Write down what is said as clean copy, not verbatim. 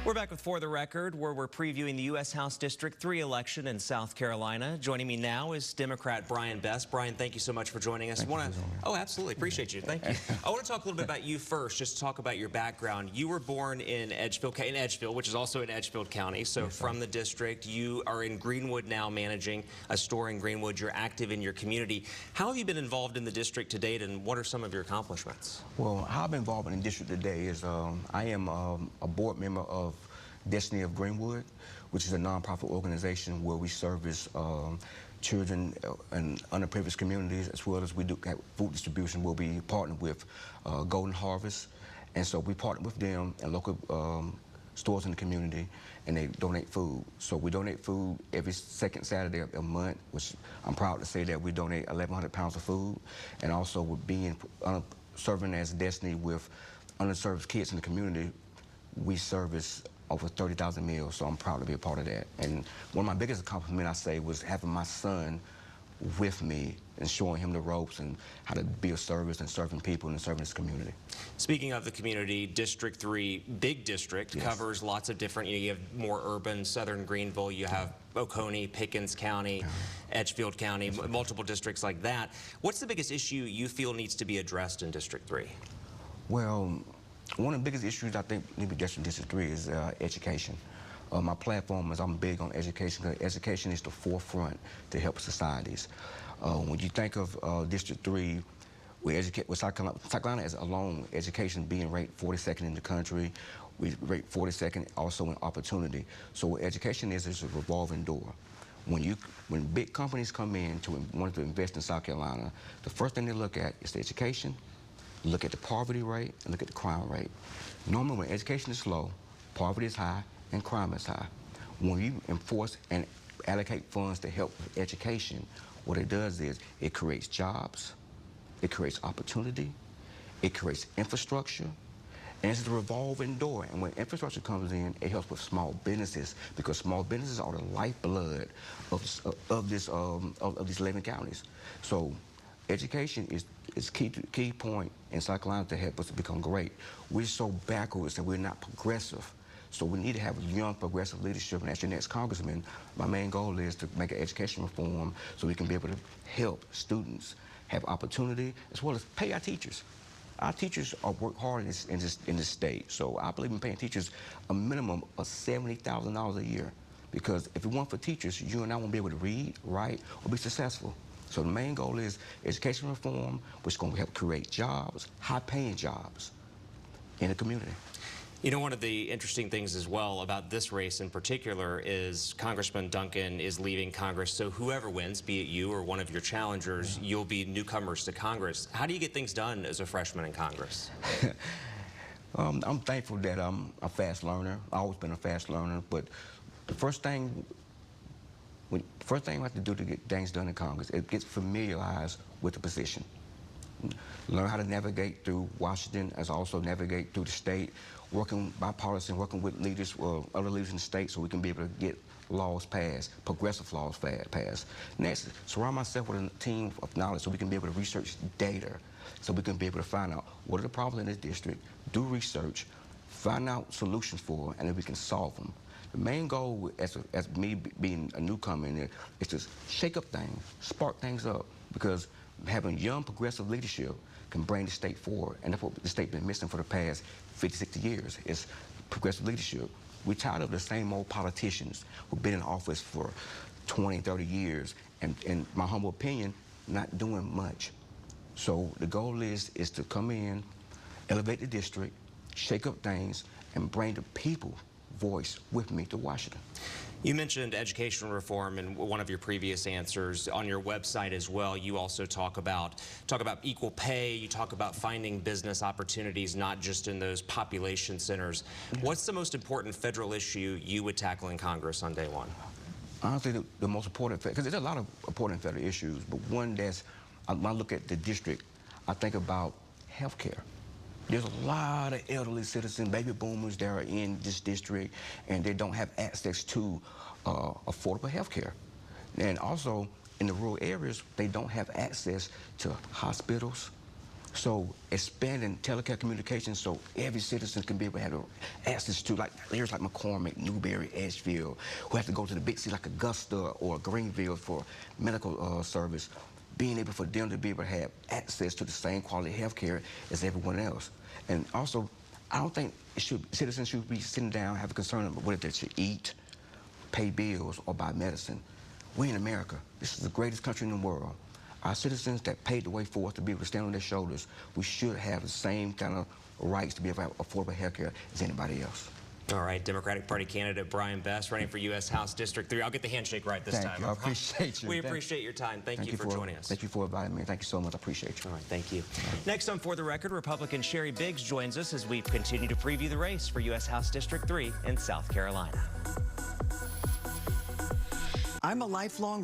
We're back with For the Record, where we're previewing the U.S. House District 3 election in South Carolina. Joining me now is Democrat Brian Best. Brian, thank you so much for joining us. Oh, absolutely. Appreciate you. Thank you. I want to talk a little bit about you first, just to talk about your background. You were born in Edgefield, which is also in Edgefield County. So yes, from the district, you are in Greenwood now, managing a store in Greenwood. You're active in your community. How have you been involved in the district to date, and what are some of your accomplishments? Well, how I've been involved in the district today is I am a board member of Destiny of Greenwood, which is a nonprofit organization where we service children in underprivileged communities, as well as we do food distribution. We'll be partnered with Golden Harvest, and so we partner with them and local stores in the community, and they donate food. So we donate food every second Saturday of the month, which I'm proud to say that we donate 1,100 pounds of food, and also we're serving as Destiny with underserved kids in the community. We service over 30,000 meals, so I'm proud to be a part of that. And one of my biggest accomplishments, I say, was having my son with me and showing him the ropes and how to be of service and serving people and serving this community. Speaking of the community, District 3, big district, yes, covers lots of different, you have more urban, southern Greenville, you have Oconee, Pickens County, Edgefield County, multiple districts like that. What's the biggest issue you feel needs to be addressed in District 3? Well, one of the biggest issues I think need to be addressed in District 3 is education. My platform is I'm big on education, because education is the forefront to help societies. When you think of District 3, with South Carolina as alone, education being ranked 42nd in the country, we rate 42nd also in opportunity. So what education is a revolving door. When big companies come in to want to invest in South Carolina, the first thing they look at is the education, look at the poverty rate, and look at the crime rate. Normally when education is low, poverty is high, and crime is high. When you enforce and allocate funds to help with education, what it does is it creates jobs, it creates opportunity, it creates infrastructure, and it's a revolving door. And when infrastructure comes in, it helps with small businesses, because small businesses are the lifeblood of these 11 counties. So education is key point in South Carolina to help us to become great. We're so backwards that we're not progressive. So we need to have young progressive leadership, and as your next congressman, my main goal is to make an education reform so we can be able to help students have opportunity, as well as pay our teachers. Our teachers work hard in this state, so I believe in paying teachers a minimum of $70,000 a year, because if it weren't for teachers, you and I won't be able to read, write, or be successful. So the main goal is education reform, which is going to help create jobs, high-paying jobs in the community. You know, one of the interesting things as well about this race in particular is Congressman Duncan is leaving Congress, so whoever wins, be it you or one of your challengers, you'll be newcomers to Congress. How do you get things done as a freshman in Congress? I'm thankful that I'm a fast learner. I've always been a fast learner, but the first thing we have to do to get things done in Congress, it gets familiarized with the position. Learn how to navigate through Washington, as also navigate through the state, working bipartisan, working with leaders, other leaders in the state, so we can be able to get laws passed, progressive laws passed. Next, surround myself with a team of knowledge so we can be able to research data, so we can be able to find out what are the problems in this district, do research, find out solutions for, and then we can solve them. The main goal, as me being a newcomer in there, is to shake up things, spark things up, because having young progressive leadership can bring the state forward, and that's what the state's been missing for the past 50, 60 years, is progressive leadership. We're tired of the same old politicians who've been in office for 20, 30 years, and in my humble opinion, not doing much. So the goal is to come in, elevate the district, shake up things, and bring the people voice with me to Washington. You mentioned education reform in one of your previous answers. On your website as well, you also talk about equal pay, you talk about finding business opportunities, not just in those population centers. What's the most important federal issue you would tackle in Congress on day one? Honestly, the most important, because there's a lot of important federal issues, but one that's, when I look at the district, I think about health care. There's a lot of elderly citizens, baby boomers that are in this district, and they don't have access to affordable health care. And also, in the rural areas, they don't have access to hospitals, So expanding telecare communications so every citizen can be able to have access to, like areas like McCormick, Newberry, Edgefield, who have to go to the big city like Augusta or Greenville for medical service, being able for them to be able to have access to the same quality health care as everyone else. And also, I don't think citizens should be sitting down having concern about whether they should eat, pay bills, or buy medicine. We're in America. This is the greatest country in the world. Our citizens that paved the way for us to be able to stand on their shoulders, we should have the same kind of rights to be able to have affordable health care as anybody else. All right, Democratic Party candidate Brian Best running for U.S. House District 3. I'll get the handshake right this time. I appreciate you. We appreciate your time. Thank you for joining us. Thank you for inviting me. Thank you so much. I appreciate you. All right, thank you. Next on For the Record, Republican Sherry Biggs joins us as we continue to preview the race for U.S. House District 3 in South Carolina. I'm a lifelong